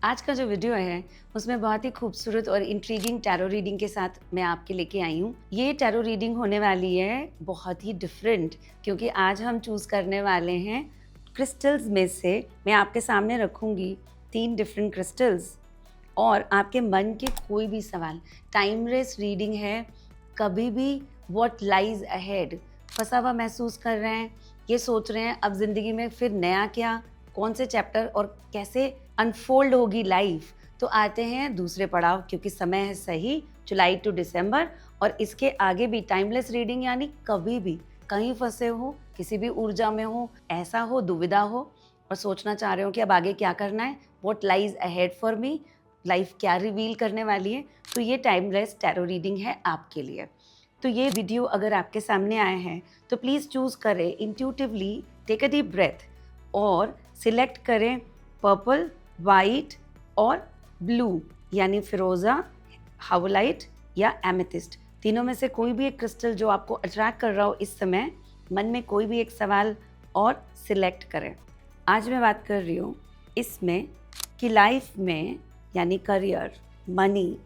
आज का जो वीडियो है उसमें बहुत ही खूबसूरत और इंट्रीगिंग टैरो रीडिंग के साथ मैं आपके लेके आई हूँ। ये टैरो रीडिंग होने वाली है बहुत ही डिफरेंट, क्योंकि आज हम चूज करने वाले हैं क्रिस्टल्स में से। मैं आपके सामने रखूंगी 3 डिफरेंट क्रिस्टल्स और आपके मन के कोई भी सवाल। टाइमलेस रीडिंग है। कभी भी व्हाट लाइज अहेड फंसा हुआ महसूस कर रहे हैं, ये सोच रहे हैं अब जिंदगी में फिर नया क्या, कौन से चैप्टर और कैसे अनफोल्ड होगी लाइफ, तो आते हैं दूसरे पड़ाव, क्योंकि समय है सही जुलाई टू दिसंबर। और इसके आगे भी टाइमलेस रीडिंग, यानी कभी भी कहीं फंसे हो, किसी भी ऊर्जा में हो, ऐसा हो, दुविधा हो और सोचना चाह रहे हो कि अब आगे क्या करना है, what lies ahead for me, life क्या रिवील करने वाली है, तो ये टाइमलेस टैरो रीडिंग है आपके लिए। तो ये वीडियो अगर आपके सामने आए हैं तो प्लीज़ चूज़ करें intuitively, take a deep breath और सिलेक्ट करें पर्पल, वाइट और ब्लू, यानी फिरोज़ा, हावलाइट या एमेथिस्ट। तीनों में से कोई भी एक क्रिस्टल जो आपको अट्रैक्ट कर रहा हो इस समय, मन में कोई भी एक सवाल और सिलेक्ट करें। आज मैं बात कर रही हूँ इसमें कि लाइफ में, यानी करियर, मनी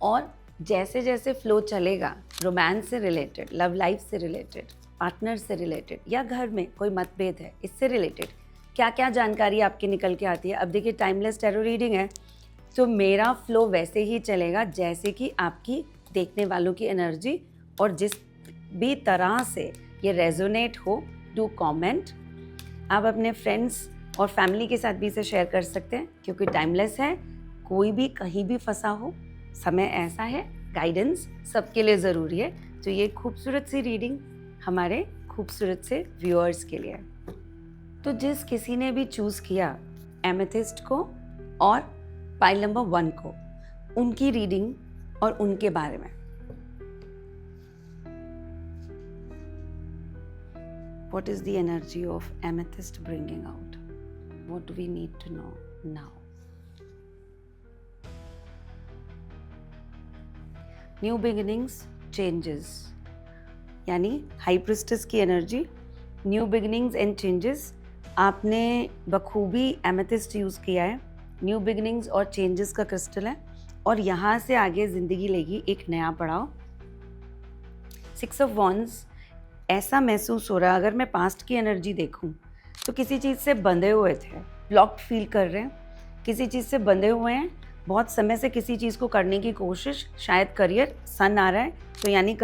और जैसे जैसे फ्लो चलेगा, रोमांस से रिलेटेड, लव लाइफ से रिलेटेड, पार्टनर से रिलेटेड या घर में कोई मतभेद है, इससे रिलेटेड क्या क्या जानकारी आपकी निकल के आती है। अब देखिए, टाइमलेस टैरो रीडिंग है तो मेरा फ्लो वैसे ही चलेगा जैसे कि आपकी देखने वालों की एनर्जी, और जिस भी तरह से ये रेजोनेट हो, डू कमेंट। आप अपने फ्रेंड्स और फैमिली के साथ भी इसे शेयर कर सकते हैं, क्योंकि टाइमलेस है, कोई भी कहीं भी फंसा हो, समय ऐसा है, गाइडेंस सबके लिए ज़रूरी है। तो ये खूबसूरत सी रीडिंग हमारे खूबसूरत से व्यूअर्स के लिए। तो जिस किसी ने भी चूज़ किया एमेथिस्ट को और पाइल नंबर 1 को, उनकी रीडिंग और उनके बारे में, What is the energy of amethyst bringing out? What do we need to know now? New beginnings, changes, यानी हाई प्रिस्टेस की energy, new beginnings and changes. आपने बखूबी एमेथिस्ट यूज़ किया है, न्यू बिगिनिंग्स और चेंजेस का क्रिस्टल है, और यहाँ से आगे ज़िंदगी लेगी एक नया पड़ाव। 6 ऑफ वॉन्ड्स, ऐसा महसूस हो रहा है, अगर मैं पास्ट की एनर्जी देखूं तो किसी चीज़ से बंधे हुए थे, ब्लॉक्ड फील कर रहे हैं, किसी चीज़ से बंधे हुए हैं, बहुत समय से किसी चीज़ को करने की कोशिश, शायद करियर, सन आ रहा है तो यानी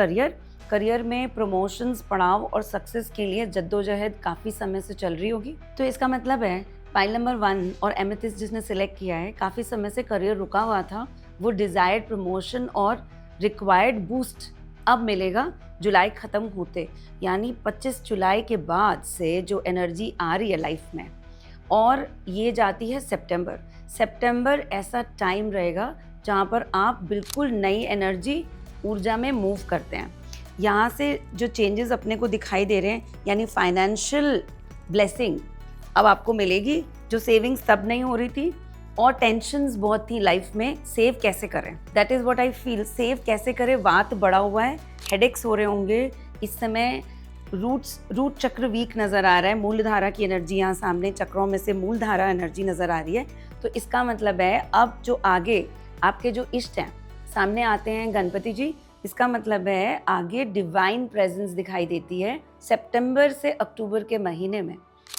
करियर में प्रमोशंस, पड़ाव और सक्सेस के लिए जद्दोजहद काफ़ी समय से चल रही होगी। तो इसका मतलब है पाइल नंबर 1 और एमेथिस्ट जिसने सिलेक्ट किया है, काफ़ी समय से करियर रुका हुआ था, वो डिज़ायर्ड प्रमोशन और रिक्वायर्ड बूस्ट अब मिलेगा जुलाई ख़त्म होते, यानी 25 जुलाई के बाद से जो एनर्जी आ रही है लाइफ में, और ये जाती है सितंबर ऐसा टाइम रहेगा जहाँ पर आप बिल्कुल नई एनर्जी, ऊर्जा में मूव करते हैं। यहाँ से जो चेंजेस अपने को दिखाई दे रहे हैं, यानी फाइनेंशियल ब्लेसिंग अब आपको मिलेगी, जो सेविंग्स तब नहीं हो रही थी और टेंशन्स बहुत थी लाइफ में, सेव कैसे करें, that is what I feel. Save कैसे करें, वात बढ़ा हुआ है, हेडेक्स हो रहे होंगे इस समय, रूट चक्र वीक नज़र आ रहा है, मूलधारा की एनर्जी यहाँ सामने, चक्रों में से मूलधारा एनर्जी नज़र आ रही है। तो इसका मतलब है अब जो आगे आपके जो इष्ट हैं सामने आते हैं, गणपति जी, इसका मतलब है आगे डिवाइन प्रेजेंस दिखाई देती है। सितंबर से अक्टूबर के महीने में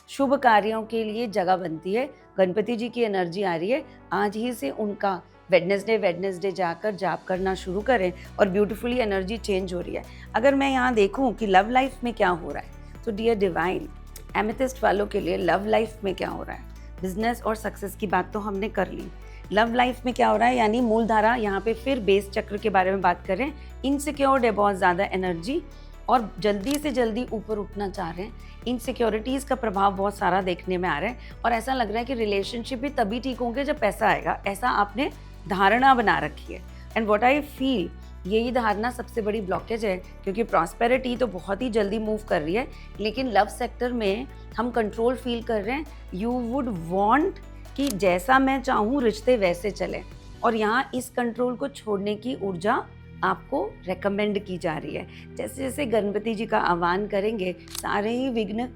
शुभ कार्यों के लिए जगह बनती है, गणपति जी की एनर्जी आ रही है। आज ही से उनका वेडनेसडे जाकर जाप करना शुरू करें और ब्यूटीफुली एनर्जी चेंज हो रही है। अगर मैं यहाँ देखूँ कि लव लाइफ में क्या हो रहा है, तो डियर डिवाइन, एमेथिस्ट वालों के लिए लव लाइफ में क्या हो रहा है, बिजनेस और सक्सेस की बात तो हमने कर ली, लव लाइफ में क्या हो रहा है, यानी मूलधारा, यहाँ पे फिर बेस चक्र के बारे में बात करें। इनसिक्योर्ड है बहुत ज़्यादा एनर्जी और जल्दी से जल्दी ऊपर उठना चाह रहे हैं, इनसिक्योरिटीज़ का प्रभाव बहुत सारा देखने में आ रहा है, और ऐसा लग रहा है कि रिलेशनशिप भी तभी ठीक होंगे जब पैसा आएगा, ऐसा आपने धारणा बना रखी है। एंड व्हाट आई फील, यही धारणा सबसे बड़ी ब्लॉकेज है, क्योंकि प्रॉस्पेरिटी तो बहुत ही जल्दी मूव कर रही है, लेकिन लव सेक्टर में हम कंट्रोल फील कर रहे हैं। यू वुड वांट कि जैसा मैं चाहूँ रिश्ते वैसे चलें, और यहाँ इस कंट्रोल को छोड़ने की ऊर्जा आपको रेकमेंड की जा रही है। जैसे जैसे गणपति जी का आह्वान करेंगे, सारे ही विघ्न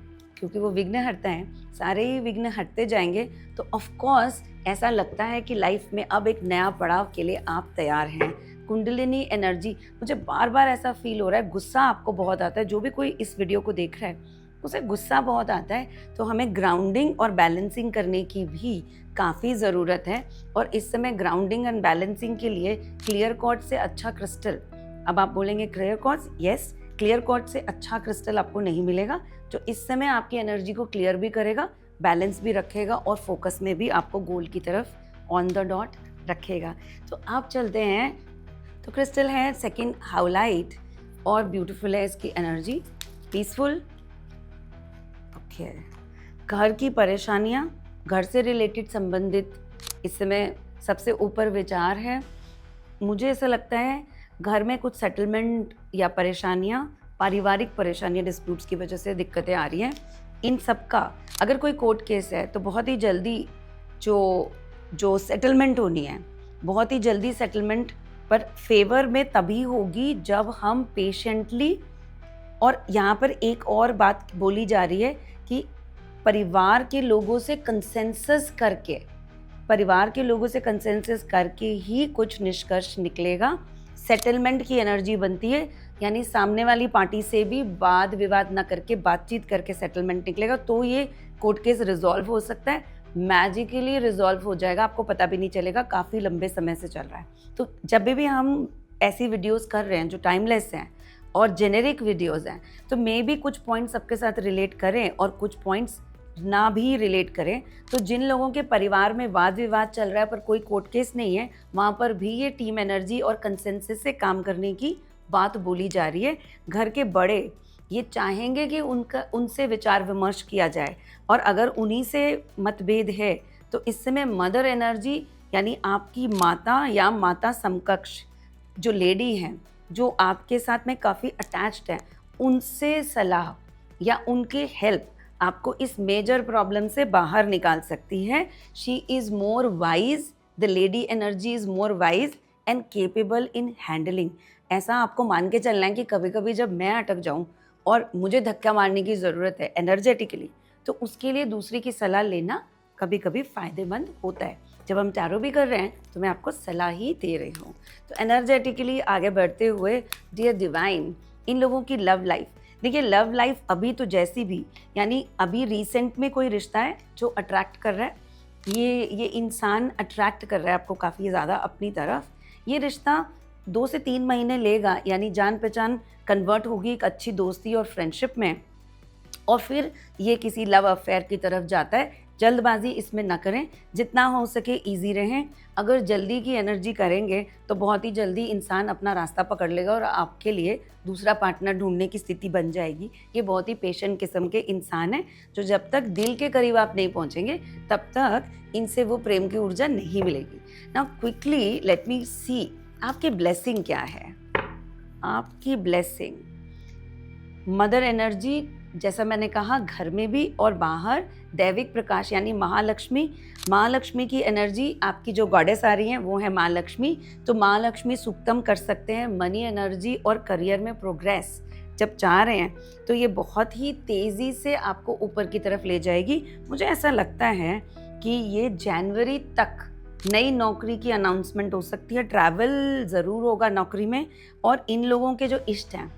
क्योंकि वो विघ्नहर्ता हैं, सारे ही विघ्न हटते जाएंगे तो ऑफ कोर्स ऐसा लगता है कि लाइफ में अब एक नया पड़ाव के लिए आप तैयार हैं। कुंडलिनी एनर्जी, मुझे बार बार ऐसा फील हो रहा है, गुस्सा आपको बहुत आता है, जो भी कोई इस वीडियो को देख रहा है उसे गुस्सा बहुत आता है, तो हमें ग्राउंडिंग और बैलेंसिंग करने की भी काफ़ी ज़रूरत है। और इस समय ग्राउंडिंग एंड बैलेंसिंग के लिए क्लियर क्वार्ट्ज से अच्छा क्रिस्टल, अब आप बोलेंगे clear quartz, yes, clear quartz से अच्छा क्रिस्टल आपको नहीं मिलेगा जो इस समय आपकी एनर्जी को क्लियर भी करेगा, बैलेंस भी रखेगा और फोकस में भी आपको गोल की तरफ ऑन द डॉट रखेगा। तो आप चलते हैं, तो क्रिस्टल है सेकंड हाउलाइट और ब्यूटीफुल है इसकी एनर्जी, पीसफुल। ओके, घर की परेशानियां, घर से रिलेटेड संबंधित इस समय सबसे ऊपर विचार है। मुझे ऐसा लगता है घर में कुछ सेटलमेंट या परेशानियां, पारिवारिक परेशानियां, डिस्प्यूट्स की वजह से दिक्कतें आ रही हैं। इन सब का अगर कोई कोर्ट केस है तो बहुत ही जल्दी जो सेटलमेंट होनी है, बहुत ही जल्दी सेटलमेंट पर फेवर में तभी होगी जब हम पेशेंटली, और यहाँ पर एक और बात बोली जा रही है कि परिवार के लोगों से कंसेंसस करके ही कुछ निष्कर्ष निकलेगा। सेटलमेंट की एनर्जी बनती है, यानी सामने वाली पार्टी से भी वाद विवाद ना करके बातचीत करके सेटलमेंट निकलेगा, तो ये कोर्ट केस रिजॉल्व हो सकता है, मैजिकली रिजॉल्व हो जाएगा, आपको पता भी नहीं चलेगा, काफ़ी लंबे समय से चल रहा है। तो जब भी हम ऐसी वीडियोस कर रहे हैं जो टाइमलेस हैं और जेनेरिक वीडियोस हैं, तो मे भी कुछ पॉइंट्स सबके साथ रिलेट करें और कुछ पॉइंट्स ना भी रिलेट करें। तो जिन लोगों के परिवार में वाद विवाद चल रहा है पर कोई कोर्ट केस नहीं है, वहाँ पर भी ये टीम एनर्जी और कंसेंसस से काम करने की बात बोली जा रही है। घर के बड़े ये चाहेंगे कि उनसे विचार विमर्श किया जाए, और अगर उन्हीं से मतभेद है तो इस समय मदर एनर्जी यानी आपकी माता या माता समकक्ष जो लेडी हैं, जो आपके साथ में काफ़ी अटैच्ड हैं, उनसे सलाह या उनके हेल्प आपको इस मेजर प्रॉब्लम से बाहर निकाल सकती है। She is more wise, the lady energy is more wise and capable in handling. ऐसा आपको मान के चलना है कि कभी कभी जब मैं अटक जाऊं और मुझे धक्का मारने की ज़रूरत है एनर्जेटिकली, तो उसके लिए दूसरी की सलाह लेना कभी कभी फ़ायदेमंद होता है। जब हम टैरो भी कर रहे हैं तो मैं आपको सलाह ही दे रही हूँ। तो एनर्जेटिकली आगे बढ़ते हुए, डियर डिवाइन, इन लोगों की लव लाइफ, देखिए लव लाइफ अभी तो जैसी भी, यानी अभी रिसेंट में कोई रिश्ता है जो अट्रैक्ट कर रहा है, ये इंसान अट्रैक्ट कर रहा है आपको काफ़ी ज़्यादा अपनी तरफ। ये रिश्ता 2 से 3 महीने लेगा, यानी जान पहचान कन्वर्ट होगी एक अच्छी दोस्ती और फ्रेंडशिप में, और फिर ये किसी लव अफेयर की तरफ जाता है। जल्दबाजी इसमें ना करें, जितना हो सके इजी रहें। अगर जल्दी की एनर्जी करेंगे तो बहुत ही जल्दी इंसान अपना रास्ता पकड़ लेगा और आपके लिए दूसरा पार्टनर ढूंढने की स्थिति बन जाएगी। ये बहुत ही पेशेंट किस्म के इंसान हैं जो जब तक दिल के करीब आप नहीं पहुंचेंगे तब तक इनसे वो प्रेम की ऊर्जा नहीं मिलेगी। नाउ क्विकली लेट मी सी आपकी ब्लेसिंग क्या है। आपकी ब्लेसिंग, मदर एनर्जी, जैसा मैंने कहा घर में भी और बाहर दैविक प्रकाश यानी महालक्ष्मी की एनर्जी, आपकी जो गॉडेस आ रही हैं वो है माँ लक्ष्मी। तो माँ लक्ष्मी सूक्तम कर सकते हैं मनी एनर्जी और करियर में प्रोग्रेस जब चाह रहे हैं, तो ये बहुत ही तेज़ी से आपको ऊपर की तरफ ले जाएगी। मुझे ऐसा लगता है कि ये जनवरी तक नई नौकरी की अनाउंसमेंट हो सकती है, ट्रैवल ज़रूर होगा नौकरी में, और इन लोगों के जो इष्ट हैं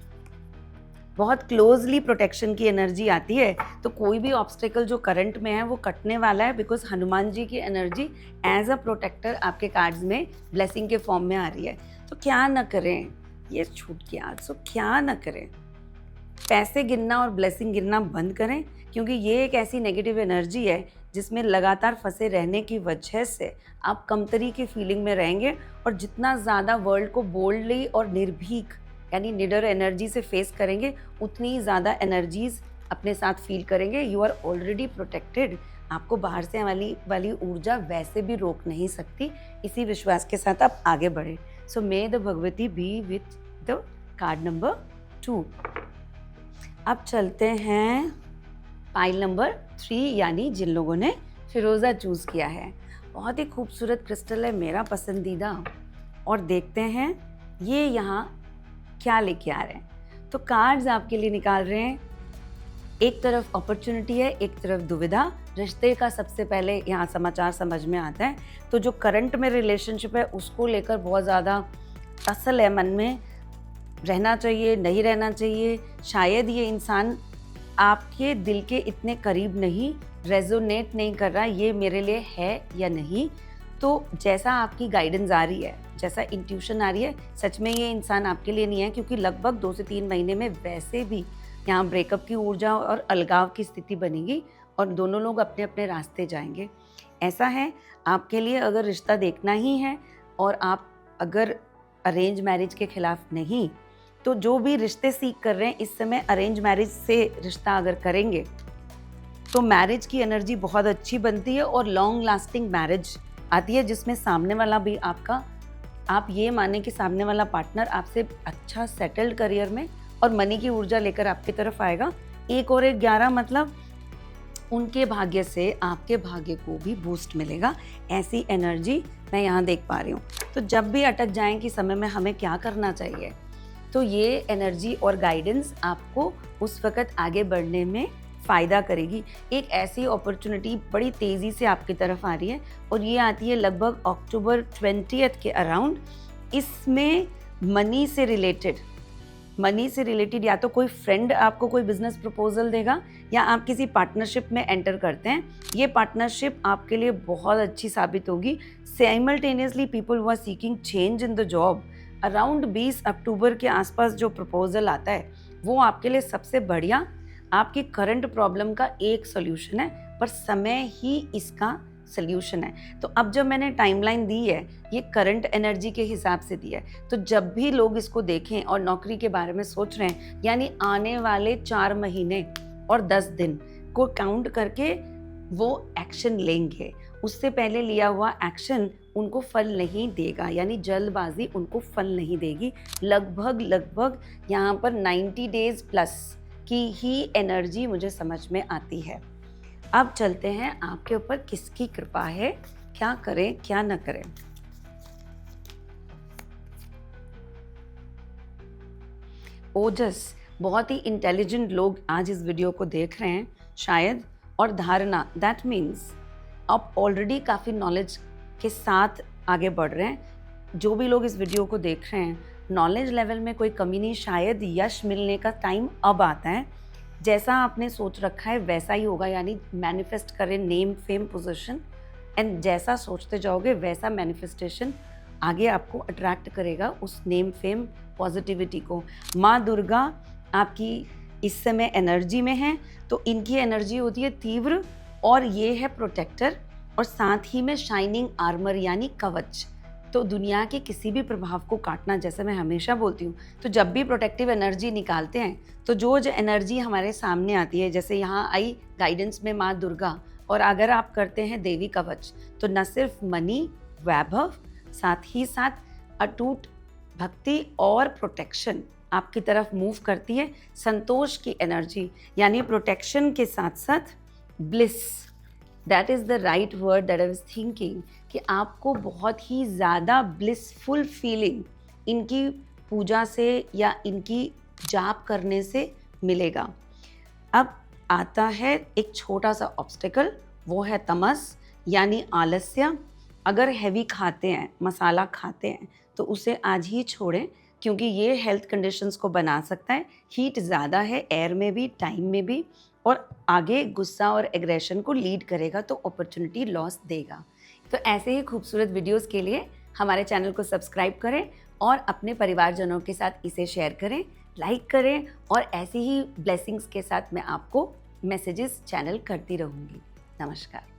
बहुत क्लोजली प्रोटेक्शन की एनर्जी आती है। तो कोई भी ऑब्स्टेकल जो करंट में है वो कटने वाला है, बिकॉज हनुमान जी की एनर्जी एज अ प्रोटेक्टर आपके कार्ड्स में ब्लेसिंग के फॉर्म में आ रही है। तो क्या न करें, ये छूट गया, सो क्या न करें, पैसे गिनना और ब्लेसिंग गिनना बंद करें, क्योंकि ये एक ऐसी नेगेटिव एनर्जी है जिसमें लगातार फंसे रहने की वजह से आप कमतरी की फीलिंग में रहेंगे, और जितना ज़्यादा वर्ल्ड को बोल्डली और निर्भीक यानी निडर एनर्जी से फेस करेंगे उतनी ही ज़्यादा एनर्जीज अपने साथ फील करेंगे। यू आर ऑलरेडी प्रोटेक्टेड, आपको बाहर से वाली ऊर्जा वैसे भी रोक नहीं सकती। इसी विश्वास के साथ आप आगे बढ़े। So may the Bhagwati be with the card number 2। अब चलते हैं पाइल नंबर 3, यानी जिन लोगों ने फिरोज़ा चूज़ किया है। बहुत ही खूबसूरत क्रिस्टल है, मेरा पसंदीदा, और देखते हैं ये यहाँ क्या लेके आ रहे हैं। तो कार्ड्स आपके लिए निकाल रहे हैं एक तरफ अपॉर्चुनिटी है, एक तरफ दुविधा। रिश्ते का सबसे पहले यहाँ समाचार समझ में आता है। तो जो करंट में रिलेशनशिप है उसको लेकर बहुत ज़्यादा असल है, मन में रहना चाहिए, नहीं रहना चाहिए। शायद ये इंसान आपके दिल के इतने करीब नहीं, रेजोनेट नहीं कर रहा, ये मेरे लिए है या नहीं। तो जैसा आपकी गाइडेंस आ रही है, जैसा इंट्यूशन आ रही है, सच में ये इंसान आपके लिए नहीं है, क्योंकि लगभग 2 से 3 महीने में वैसे भी यहाँ ब्रेकअप की ऊर्जा और अलगाव की स्थिति बनेगी और दोनों लोग अपने अपने रास्ते जाएंगे। ऐसा है, आपके लिए अगर रिश्ता देखना ही है और आप अगर अरेंज मैरिज के खिलाफ नहीं, तो जो भी रिश्ते सीख कर रहे हैं इस समय अरेंज मैरिज से रिश्ता अगर करेंगे तो मैरिज की एनर्जी बहुत अच्छी बनती है और लॉन्ग लास्टिंग मैरिज आती है, जिसमें सामने वाला भी आपका, आप ये माने कि सामने वाला पार्टनर आपसे अच्छा सेटल्ड करियर में और मनी की ऊर्जा लेकर आपकी तरफ आएगा। 1 और 1 11 मतलब उनके भाग्य से आपके भाग्य को भी बूस्ट मिलेगा। ऐसी एनर्जी मैं यहाँ देख पा रही हूँ। तो जब भी अटक जाएं कि समय में हमें क्या करना चाहिए, तो ये एनर्जी और गाइडेंस आपको उस वक़्त आगे बढ़ने में फ़ायदा करेगी। एक ऐसी अपॉर्चुनिटी बड़ी तेज़ी से आपकी तरफ आ रही है और ये आती है लगभग अक्टूबर 20 के अराउंड। इसमें मनी से रिलेटेड या तो कोई फ्रेंड आपको कोई बिजनेस प्रपोजल देगा या आप किसी पार्टनरशिप में एंटर करते हैं। ये पार्टनरशिप आपके लिए बहुत अच्छी साबित होगी। Simultaneously people who are seeking change in the job, around 20 October के आसपास जो प्रपोजल आता है वो आपके लिए सबसे बढ़िया, आपकी करंट प्रॉब्लम का एक सॉल्यूशन है, पर समय ही इसका सॉल्यूशन है। तो अब जब मैंने टाइमलाइन दी है, ये करंट एनर्जी के हिसाब से दी है, तो जब भी लोग इसको देखें और नौकरी के बारे में सोच रहे हैं, यानी आने वाले 4 महीने और 10 दिन को काउंट करके वो एक्शन लेंगे। उससे पहले लिया हुआ एक्शन उनको फल नहीं देगा, यानी जल्दबाजी उनको फल नहीं देगी। लगभग यहाँ पर 90 डेज प्लस की ही एनर्जी मुझे समझ में आती है। अब चलते हैं आपके ऊपर किसकी कृपा है, क्या करें क्या न करें। ओजस, बहुत ही इंटेलिजेंट लोग आज इस वीडियो को देख रहे हैं शायद, और धारणा, दैट मीन्स आप ऑलरेडी काफ़ी नॉलेज के साथ आगे बढ़ रहे हैं। जो भी लोग इस वीडियो को देख रहे हैं, नॉलेज लेवल में कोई कमी नहीं, शायद यश मिलने का टाइम अब आता है। जैसा आपने सोच रखा है वैसा ही होगा, यानी मैनिफेस्ट करें नेम फेम पोजीशन, एंड जैसा सोचते जाओगे वैसा मैनिफेस्टेशन आगे आपको अट्रैक्ट करेगा उस नेम फेम पॉजिटिविटी को। माँ दुर्गा आपकी इस समय एनर्जी में है, तो इनकी एनर्जी होती है तीव्र और ये है प्रोटेक्टर और साथ ही में शाइनिंग आर्मर यानी कवच। तो दुनिया के किसी भी प्रभाव को काटना, जैसे मैं हमेशा बोलती हूँ, तो जब भी प्रोटेक्टिव एनर्जी निकालते हैं तो जो एनर्जी हमारे सामने आती है, जैसे यहाँ आई गाइडेंस में माँ दुर्गा, और अगर आप करते हैं देवी कवच, तो न सिर्फ मनी वैभव, साथ ही साथ अटूट भक्ति और प्रोटेक्शन आपकी तरफ मूव करती है। संतोष की एनर्जी यानी प्रोटेक्शन के साथ साथ bliss, that is the right word that I was thinking, कि आपको बहुत ही ज़्यादा ब्लिसफुल फीलिंग इनकी पूजा से या इनकी जाप करने से मिलेगा। अब आता है एक छोटा सा ऑब्स्टिकल, वो है तमस यानी आलस्य। अगर हैवी खाते हैं, मसाला खाते हैं, तो उसे आज ही छोड़ें, क्योंकि ये हेल्थ कंडीशंस को बना सकता है। हीट ज़्यादा है एयर में भी, टाइम में भी, और आगे गुस्सा और एग्रेशन को लीड करेगा, तो अपॉर्चुनिटी लॉस देगा। तो ऐसे ही खूबसूरत वीडियोस के लिए हमारे चैनल को सब्सक्राइब करें और अपने परिवारजनों के साथ इसे शेयर करें, लाइक करें, और ऐसी ही ब्लेसिंग्स के साथ मैं आपको मैसेजेस चैनल करती रहूँगी। नमस्कार।